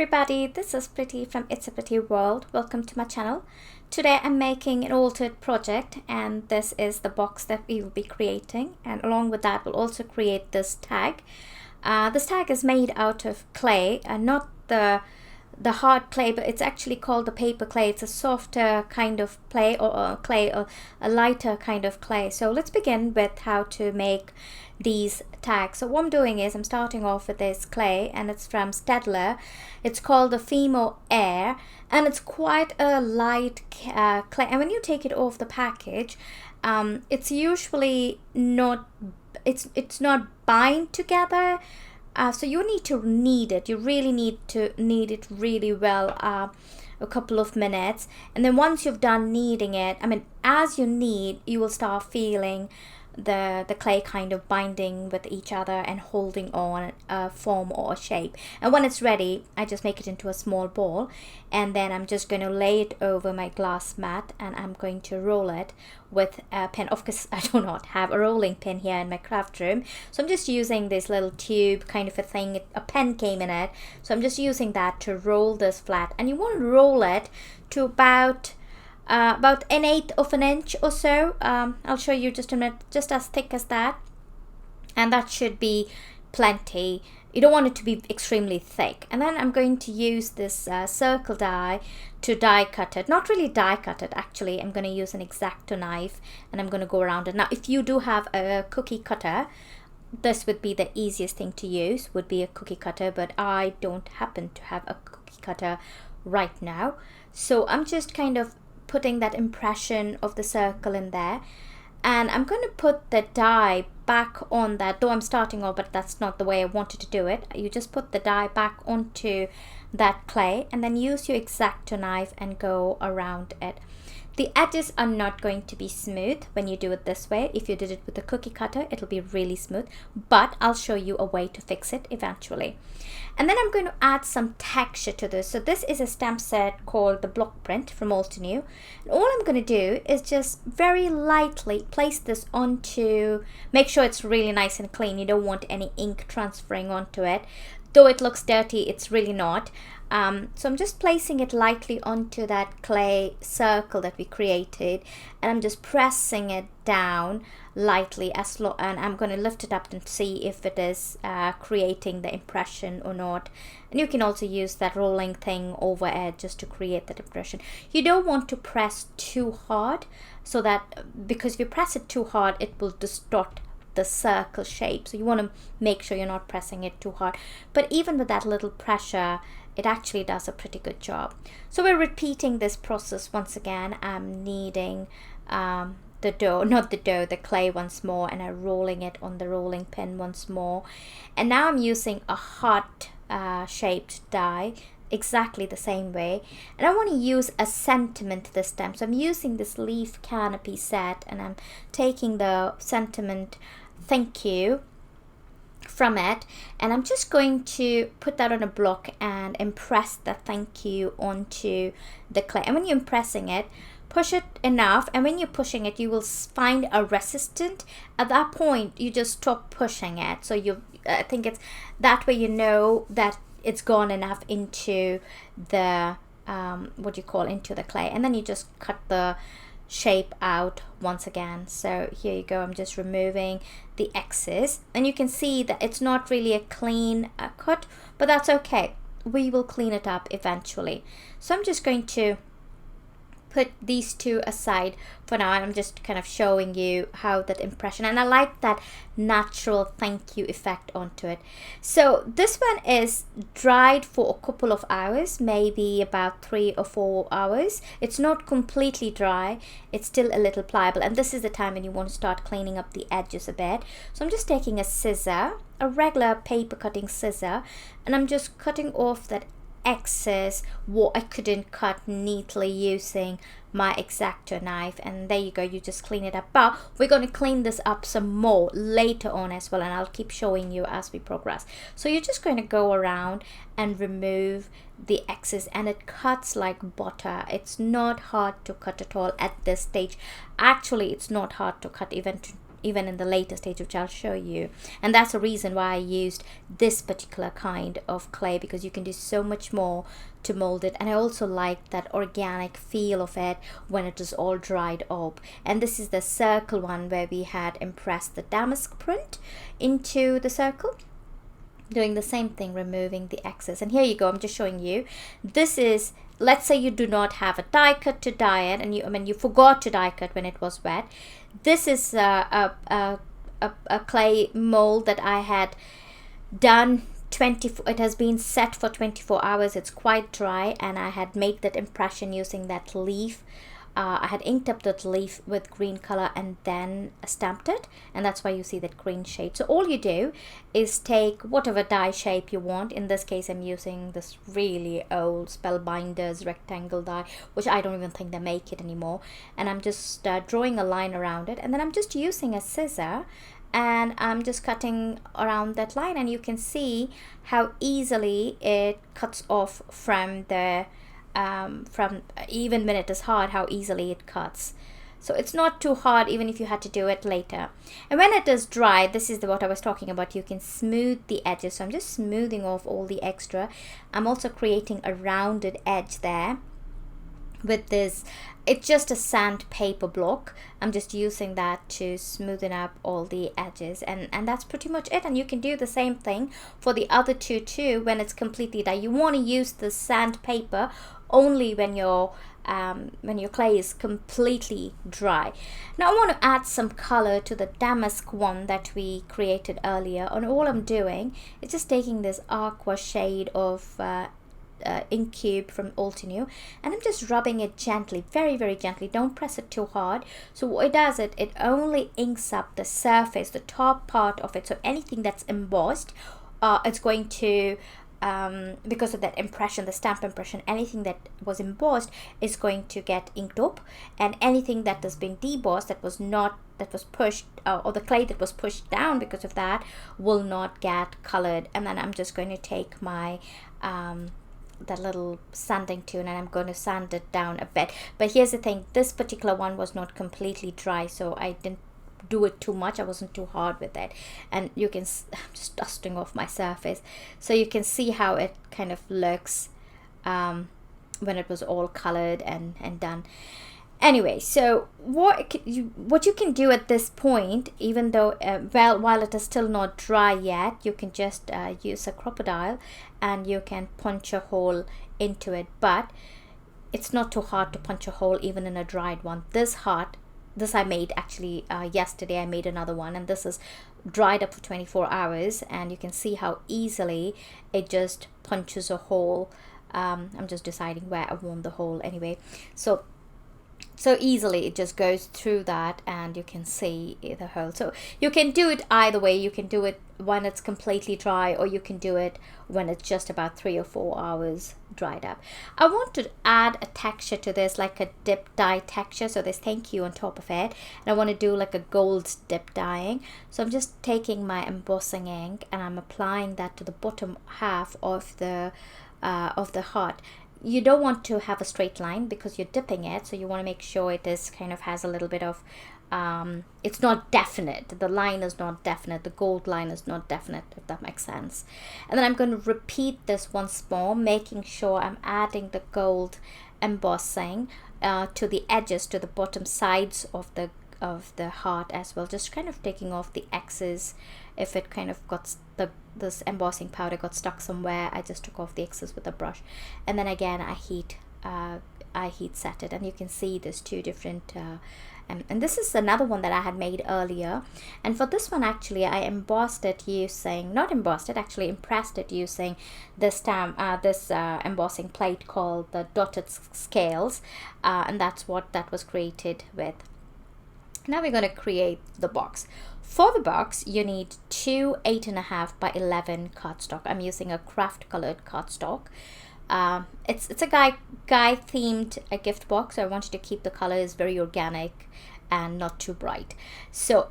everybody, this is Pretty from It's a Pretty World. Welcome to my channel. Today I'm making an altered project and this is the box that we will be creating, and along with that we'll also create this tag. This tag is made out of clay, not the hard clay, but it's actually called the paper clay. It's a softer kind of clay or a lighter kind of clay. So let's begin with how to make these tags. So what I'm doing is I'm starting off with this clay, and it's from Staedtler. It's called the Fimo Air, and it's quite a light clay, and when you take it off the package, it's usually not bind together. So you need to knead it. You really need to knead it really well, a couple of minutes, and then once you've done kneading it, as you knead, you will start feeling the clay kind of binding with each other and holding on a form or a shape. And when it's ready, I just make it into a small ball, and then I'm just going to lay it over my glass mat, and I'm going to roll it with a pen. Of course, I do not have a rolling pin here in my craft room, so I'm just using this little tube kind of a thing. A pen came in it, so I'm just using that to roll this flat. And you want to roll it to about 1/8 of an inch or so. I'll show you just a minute, just as thick as that, and that should be plenty. You don't want it to be extremely thick. And then I'm going to use this circle die to die cut it. Not really die cut it, actually. I'm going to use an X-Acto knife, and I'm going to go around it. Now if you do have a cookie cutter, this would be the easiest thing to use, would be a cookie cutter, but I don't happen to have a cookie cutter right now. So I'm just kind of putting that impression of the circle in there, and I'm going to put the die back on that, though I'm starting off, but that's not the way I wanted to do it. You just put the die back onto that clay, and then use your X-Acto knife and go around it. The edges are not going to be smooth when you do it this way. If you did it with a cookie cutter, it'll be really smooth, but I'll show you a way to fix it eventually. And then I'm going to add some texture to this. So this is a stamp set called the Block Print from Altenew. And all I'm going to do is just very lightly place this onto, make sure it's really nice and clean. You don't want any ink transferring onto it. Though it looks dirty, it's really not. So I'm just placing it lightly onto that clay circle that we created, and I'm just pressing it down lightly and I'm going to lift it up and see if it is creating the impression or not. And you can also use that rolling thing over it just to create that impression. You don't want to press too hard, so that, because if you press it too hard, it will distort the circle shape. So you want to make sure you're not pressing it too hard, but even with that little pressure, it actually does a pretty good job. So we're repeating this process once again. I'm kneading the clay once more, and I'm rolling it on the rolling pin once more. And now I'm using a heart shaped die exactly the same way, and I want to use a sentiment this time. So I'm using this leaf canopy set, and I'm taking the sentiment thank you from it, and I'm just going to put that on a block and impress the thank you onto the clay. And when you're impressing it, push it enough, and when you're pushing it, you will find a resistant. At that point, you just stop pushing it. So I think it's that way you know that it's gone enough into the into the clay, and then you just cut the shape out once again. So here you go. I'm just removing the excess, and you can see that it's not really a clean cut, but that's okay. We will clean it up eventually. So I'm just going to put these two aside for now, and I'm just kind of showing you how that impression, and I like that natural thank you effect onto it. So this one is dried for a couple of hours, maybe about 3 or 4 hours. It's not completely dry, it's still a little pliable, and this is the time when you want to start cleaning up the edges a bit. So I'm just taking a scissor, a regular paper cutting scissor, and I'm just cutting off that excess what I couldn't cut neatly using my X-Acto knife. And there you go, you just clean it up. But we're going to clean this up some more later on as well, and I'll keep showing you as we progress. So you're just going to go around and remove the excess, and it cuts like butter. It's not hard to cut at all at this stage. Actually, it's not hard to cut even in the later stage, which I'll show you. And that's the reason why I used this particular kind of clay, because you can do so much more to mold it. And I also like that organic feel of it when it is all dried up. And this is the circle one where we had impressed the damask print into the circle, doing the same thing, removing the excess. And here you go, I'm just showing you. This is, let's say you do not have a die cut to dye it, and you forgot to die cut when it was wet. This is a clay mold that I had done it has been set for 24 hours. It's quite dry, and I had made that impression using that leaf. I had inked up that leaf with green color and then stamped it, and that's why you see that green shade. So all you do is take whatever die shape you want. In this case, I'm using this really old Spellbinders rectangle die, which I don't even think they make it anymore. And I'm just drawing a line around it, and then I'm just using a scissor and I'm just cutting around that line, and you can see how easily it cuts off from the even when it is hard, how easily it cuts. So it's not too hard even if you had to do it later. And when it is dry, this is what I was talking about, you can smooth the edges. So I'm just smoothing off all the extra. I'm also creating a rounded edge there with this. It's just a sandpaper block. I'm just using that to smoothen up all the edges, and that's pretty much it. And you can do the same thing for the other two too when it's completely dry. You want to use the sandpaper only when your clay is completely dry. Now I want to add some color to the damask one that we created earlier, and all I'm doing is just taking this aqua shade of ink cube from Altenew, and I'm just rubbing it gently, very very gently. Don't press it too hard. So what it does, it only inks up the surface, the top part of it. So anything that's embossed, it's going to because of that impression, the stamp impression, anything that was embossed is going to get inked up, and anything that has been debossed, that was pushed, or the clay that was pushed down because of that, will not get colored. And then I'm just going to take my that little sanding tool, and I'm going to sand it down a bit. But here's the thing, this particular one was not completely dry, so I didn't do it too much. I wasn't too hard with it, and you can, I'm just dusting off my surface, so you can see how it kind of looks when it was all colored and done. Anyway, so what you can do at this point, even though while it is still not dry yet, you can just use a crocodile and you can punch a hole into it. But it's not too hard to punch a hole even in a dried one. This I made actually yesterday. I made another one, and this is dried up for 24 hours, and you can see how easily it just punches a hole. I'm just deciding where I want the hole anyway. So easily it just goes through that, and you can see the hole. So you can do it either way. You can do it when it's completely dry, or you can do it when it's just about 3 or 4 hours dried up. I want to add a texture to this, like a dip dye texture. So there's thank you on top of it, and I want to do like a gold dip dyeing. So I'm just taking my embossing ink and I'm applying that to the bottom half of the heart. You don't want to have a straight line because you're dipping it, so you want to make sure it is kind of has a little bit of it's not definite. The line is not definite. The gold line is not definite, if that makes sense. And then I'm going to repeat this once more, making sure I'm adding the gold embossing to the edges, to the bottom sides of the heart as well, just kind of taking off the excess. If it kind of got this embossing powder got stuck somewhere, I just took off the excess with a brush, and then again I heat set it, and you can see there's two different and this is another one that I had made earlier. And for this one, actually I embossed it using, not embossed it, actually impressed it using this embossing plate called the dotted scales, and that's what that was created with. Now we're going to create the box. For the box, you need 2 8.5 by 11 cardstock. I'm using a craft colored cardstock. It's a guy themed gift box, so I wanted to keep the colors very organic and not too bright. So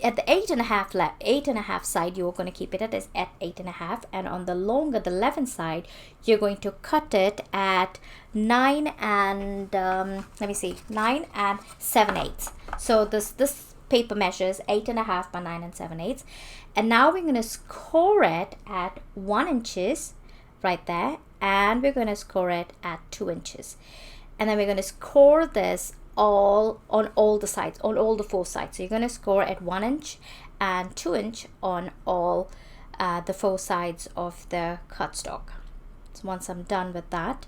at the 8.5 side, you're going to keep it at 8.5, and on the longer, the 11 side, you're going to cut it at 9 and 9 and 7/8. So this paper measures 8.5 by 9 7/8, and now we're going to score it at 1 inches right there, and we're going to score it at 2 inches, and then we're going to score this all on all the sides, on all the 4 sides. So you're going to score at 1 inch and 2 inch on all the 4 sides of the cardstock. So once I'm done with that,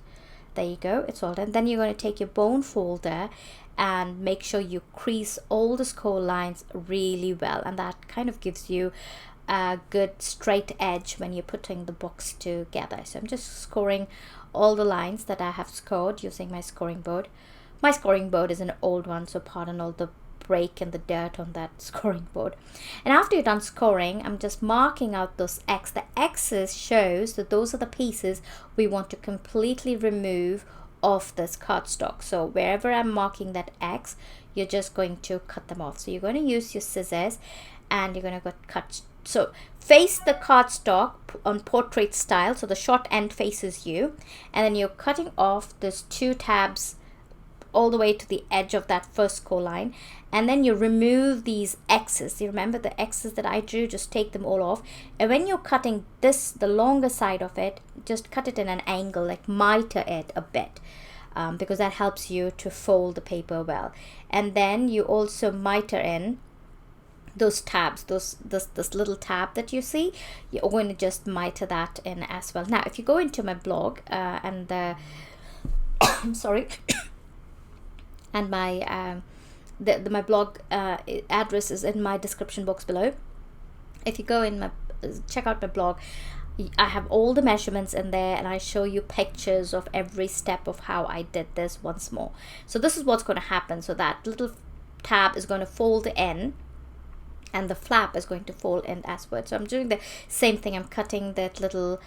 there you go, it's all done. Then you're going to take your bone folder and make sure you crease all the score lines really well, and that kind of gives you a good straight edge when you're putting the box together. So I'm just scoring all the lines that I have scored using my scoring board. My scoring board is an old one, so pardon all the break and the dirt on that scoring board. And after you're done scoring, I'm just marking out those X. The X's shows that those are the pieces we want to completely remove off this cardstock. So wherever I'm marking that X, you're just going to cut them off. So you're going to use your scissors and you're going to go cut. So face the cardstock on portrait style, so the short end faces you, and then you're cutting off those 2 tabs all the way to the edge of that first score line, and then you remove these X's. You remember the X's that I drew, just take them all off, and when you're cutting this, the longer side of it, just cut it in an angle, like miter it a bit, because that helps you to fold the paper well. And then you also miter in those tabs, this little tab that you see, you're going to just miter that in as well. Now if you go into my blog and the sorry and my my blog address is in my description box below. If you go in my check out my blog, I have all the measurements in there, and I show you pictures of every step of how I did this once more. So this is what's going to happen. So that little tab is going to fold in, and the flap is going to fold in as well. So I'm doing the same thing. I'm cutting that little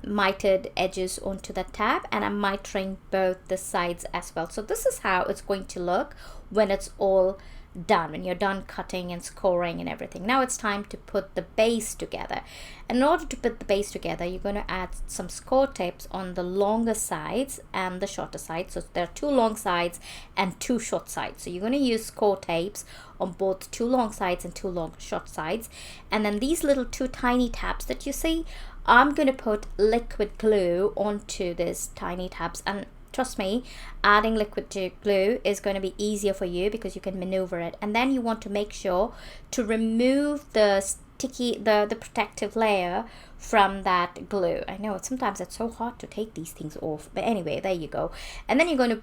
mitered edges onto the tab, and I'm mitering both the sides as well. So this is how it's going to look when it's all done, when you're done cutting and scoring and everything. Now it's time to put the base together. And in order to put the base together, you're going to add some Scor-Tapes on the longer sides and the shorter sides. So there are 2 long sides and 2 short sides. So you're going to use Scor-Tapes on both 2 long sides and 2 long short sides. And then these little 2 tiny tabs that you see, I'm going to put liquid glue onto these tiny tabs, and trust me, adding liquid glue is going to be easier for you because you can maneuver it. And then you want to make sure to remove the sticky, the protective layer from that glue. I know sometimes it's so hard to take these things off, but anyway, there you go. And then you're going to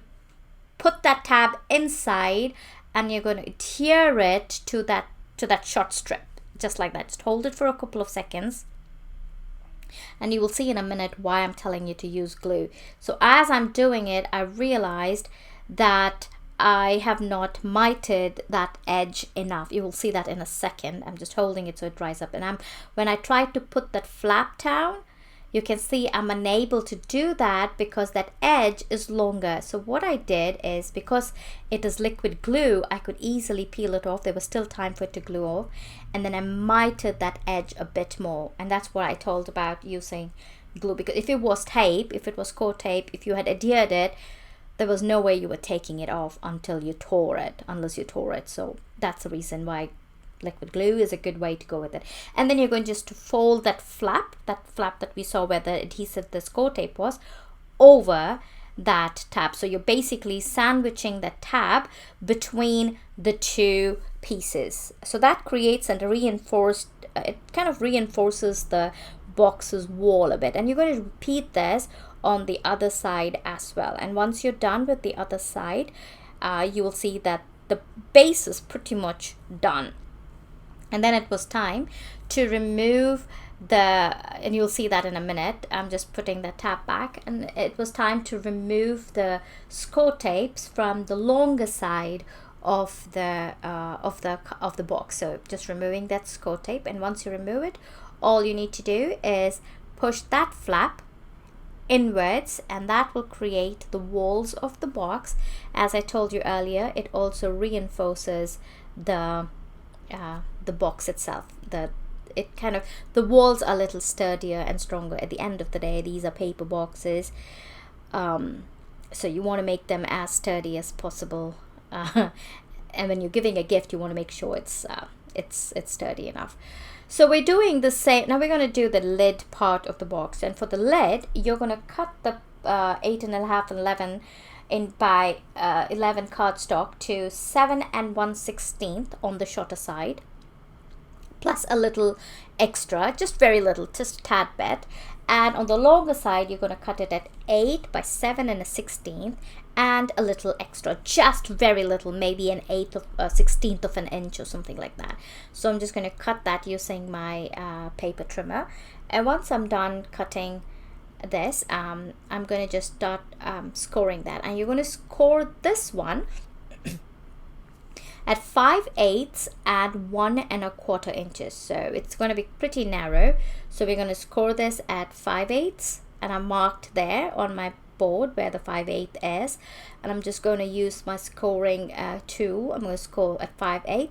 put that tab inside, and you're going to adhere it to that short strip, just like that. Just hold it for a couple of seconds. And you will see in a minute why I'm telling you to use glue. So as I'm doing it, I realized that I have not mitered that edge enough. You will see that in a second. I'm just holding it so it dries up. And when I try to put that flap down, you can see I'm unable to do that because that edge is longer. So what I did is, because it is liquid glue, I could easily peel it off. There was still time for it to glue off. And then I mitered that edge a bit more. And that's what I told about using glue. Because if it was tape, if it was Scor-Tape, if you had adhered it, there was no way you were taking it off until you tore it, unless you tore it. So that's the reason why liquid glue is a good way to go with it. And then you're going just to fold that flap that we saw where the adhesive, the Scor-Tape was, over that tab. So you're basically sandwiching the tab between the 2 pieces. So that creates a reinforced, it kind of reinforces the box's wall a bit. And you're going to repeat this on the other side as well. And once you're done with the other side, you will see that the base is pretty much done. And then it was time to remove and you'll see that in a minute. I'm just putting the tab back, and it was time to remove the Scor-Tapes from the longer side of the box. So just removing that Scor-Tape, and once you remove it, all you need to do is push that flap inwards, and that will create the walls of the box. As I told you earlier, it also reinforces the box itself. The walls are a little sturdier and stronger. At the end of the day, these are paper boxes, so you want to make them as sturdy as possible. and when you're giving a gift, you want to make sure it's sturdy enough. So we're doing the same. Now we're going to do the lid part of the box, and for the lid, you're going to cut the 8.5 and 11 in by 11 cardstock to 7 1/16 on the shorter side, plus a little extra, just very little, just a tad bit. And on the longer side, you're going to cut it at 8 by 7 1/16 and a little extra, just very little, maybe an 1/8 of 1/16 of an inch or something like that. So I'm just going to cut that using my paper trimmer. And once I'm done cutting this, I'm going to just start scoring that. And you're going to score this one at 5/8 and 1 1/4 inches. So it's going to be pretty narrow. So we're going to score this at 5/8, and I marked there on my board where the 5/8 is, and I'm just going to use my scoring tool. I'm going to score at 5/8,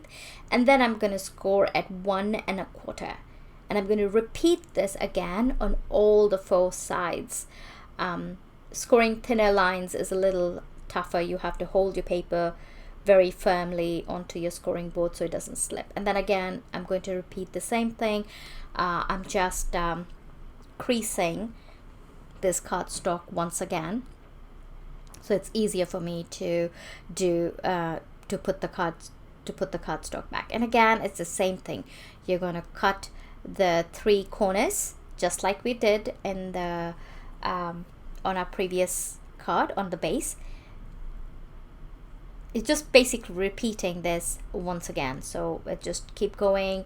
and then I'm going to score at 1 1/4, and I'm going to repeat this again on all the 4 sides. Scoring thinner lines is a little tougher. You have to hold your paper very firmly onto your scoring board so it doesn't slip. And then again, I'm going to repeat the same thing. I'm just creasing this cardstock once again, so it's easier for me to do to put the cardstock back. And again, it's the same thing. You're going to cut the 3 corners just like we did in the on our previous card on the base. It's just basically repeating this once again. So just keep going,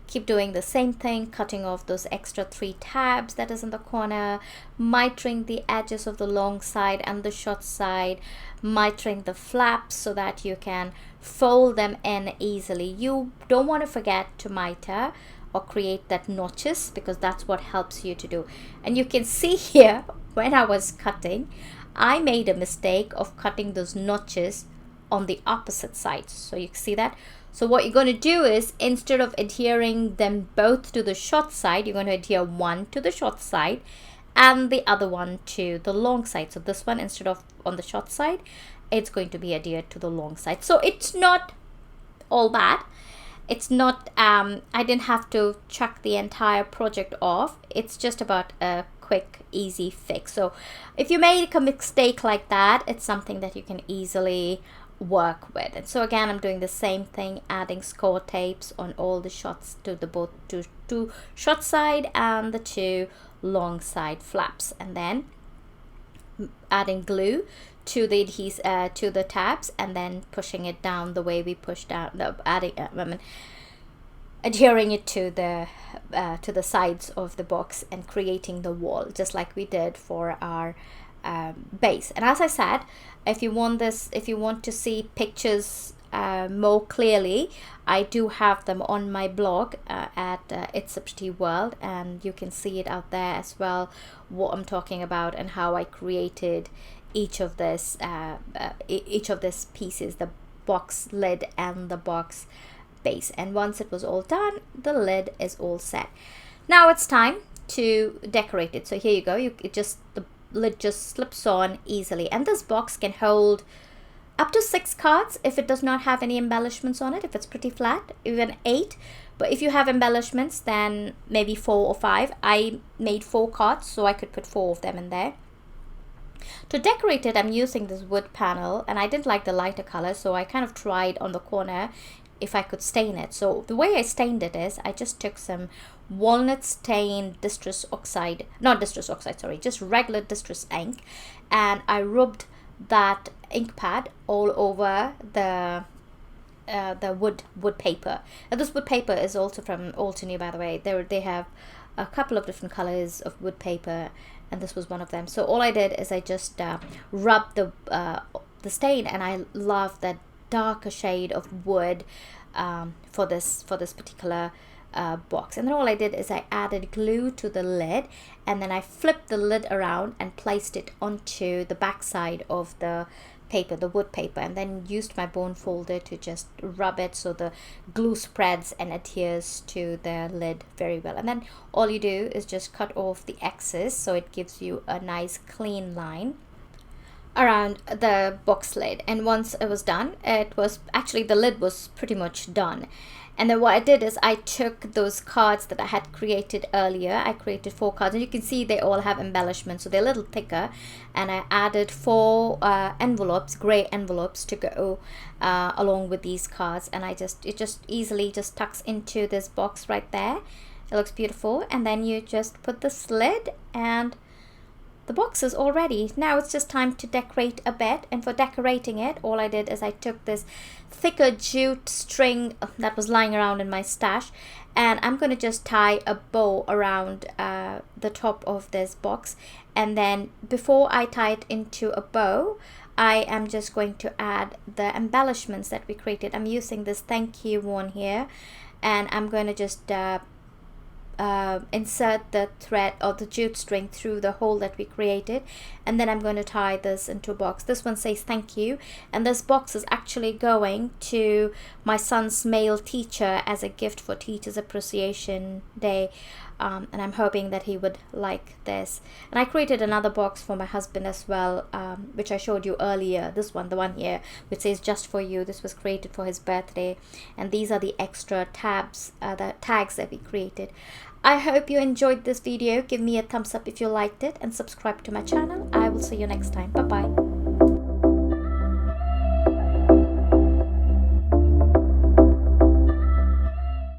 keep doing the same thing, cutting off those extra 3 tabs that is in the corner, mitering the edges of the long side and the short side, mitering the flaps so that you can fold them in easily. You don't want to forget to miter or create that notches, because that's what helps you to do. And you can see here, when I was cutting, I made a mistake of cutting those notches on the opposite side. So you see that. So what you're going to do is, instead of adhering them both to the short side, you're going to adhere one to the short side and the other one to the long side. So this one, instead of on the short side, it's going to be adhered to the long side. So it's not all bad. It's not I didn't have to chuck the entire project off. It's just about a quick, easy fix. So if you make a mistake like that, it's something that you can easily work with. And so again, I'm doing the same thing, adding Scor-Tapes on all the shots to the both two short side and the 2 long side flaps, and then adding glue to the adhesive to the tabs, and then pushing it down the way we pushed down, adhering it to the sides of the box and creating the wall, just like we did for our base. And as I said, if you want to see pictures more clearly, I do have them on my blog at It's a Pretty World, and you can see it out there as well, what I'm talking about and how I created each of this pieces, the box lid and the box base. And once it was all done, the lid is all set. Now it's time to decorate it. So here you go. The lid just slips on easily, and this box can hold up to 6 cards if it does not have any embellishments on it, if it's pretty flat, even 8. But if you have embellishments, then maybe 4 or 5. I made 4 cards, so I could put 4 of them in there. To decorate it, I'm using this wood panel, and I didn't like the lighter color, so I kind of tried on the corner if I could stain it. So the way I stained it is, I just took some walnut stained just regular distress ink, and I rubbed that ink pad all over the wood paper. And this wood paper is also from Altenew, by the way. They have a couple of different colors of wood paper, and this was one of them. So all I did is I just rubbed the stain, and I love that darker shade of wood for this particular box. And then all I did is I added glue to the lid, and then I flipped the lid around and placed it onto the back side of the paper, the wood paper, and then used my bone folder to just rub it so the glue spreads and adheres to the lid very well. And then all you do is just cut off the excess so it gives you a nice clean line. around the box lid, and once it was done, it was actually, the lid was pretty much done. And then what I did is I took those cards that I had created earlier. I created 4 cards, and you can see they all have embellishments, so they're a little thicker. And I added 4 envelopes, gray envelopes, to go along with these cards. And it just easily just tucks into this box right there. It looks beautiful. And then you just put this lid, and the box is all ready. Now it's just time to decorate a bit, and for decorating it, all I did is I took this thicker jute string that was lying around in my stash, and I'm going to just tie a bow around the top of this box. And then before I tie it into a bow, I am just going to add the embellishments that we created. I'm using this thank you one here, and I'm going to just insert the thread or the jute string through the hole that we created, and then I'm going to tie this into a box. This one says thank you, and this box is actually going to my son's male teacher as a gift for Teachers Appreciation Day. And I'm hoping that he would like this. And I created another box for my husband as well, which I showed you earlier. This one, the one here, which says just for you. This was created for his birthday. And these are the extra tabs, the tags that we created. I hope you enjoyed this video. Give me a thumbs up if you liked it, and subscribe to my channel. I will see you next time. Bye bye.